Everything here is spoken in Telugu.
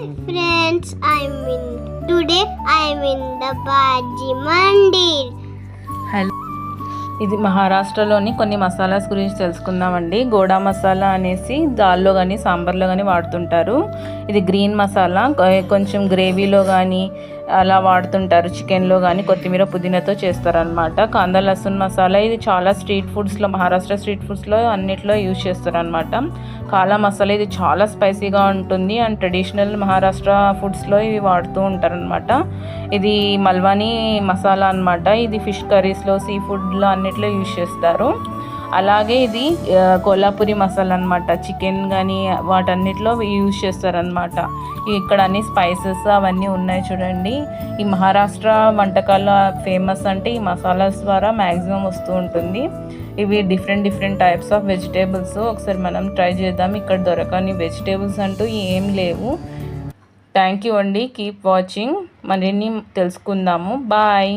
Friends, today I'm in the Baji Mandir. Hello, ఇది మహారాష్ట్రలోని కొన్ని మసాలాస్ గురించి తెలుసుకుందామండి. గోడా మసాలా అనేసి దాల్లో కానీ సాంబార్లో కానీ వాడుతుంటారు. ఇది గ్రీన్ మసాలా, కొంచెం గ్రేవీలో కానీ అలా వాడుతుంటారు. చికెన్లో కానీ కొత్తిమీర పుదీనాతో చేస్తారనమాట. కాందా లసూన్ మసాలా, ఇది చాలా స్ట్రీట్ ఫుడ్స్లో, మహారాష్ట్ర స్ట్రీట్ ఫుడ్స్లో అన్నిట్లో యూజ్ చేస్తారనమాట. కాలా మసాలా, ఇది చాలా స్పైసీగా ఉంటుంది అండ్ ట్రెడిషనల్ మహారాష్ట్ర ఫుడ్స్లో ఇవి వాడుతూ ఉంటారనమాట. ఇది మల్వానీ మసాలా అనమాట. ఇది ఫిష్ కర్రీస్లో, సీ ఫుడ్లో అన్నిట్లో యూజ్ చేస్తారు. అలాగే ఇది కొల్లాపురి మసాలా అనమాట. చికెన్ కానీ వాటన్నిటిలో యూజ్ చేస్తారనమాట. ఇక్కడ అన్ని స్పైసెస్ అవన్నీ ఉన్నాయి చూడండి. ఈ మహారాష్ట్ర వంటకాల ఫేమస్ అంటే ఈ మసాలాస్ ద్వారా మ్యాక్సిమం వస్తూ ఉంటుంది. ఇవి డిఫరెంట్ టైప్స్ ఆఫ్ వెజిటేబుల్స్. ఒకసారి మనం ట్రై చేద్దాం. ఇక్కడ దొరకని వెజిటేబుల్స్ అంటూ ఏం లేవు. థ్యాంక్ యూ అండి. Keep watching. మరిన్ని తెలుసుకుందాము. బాయ్.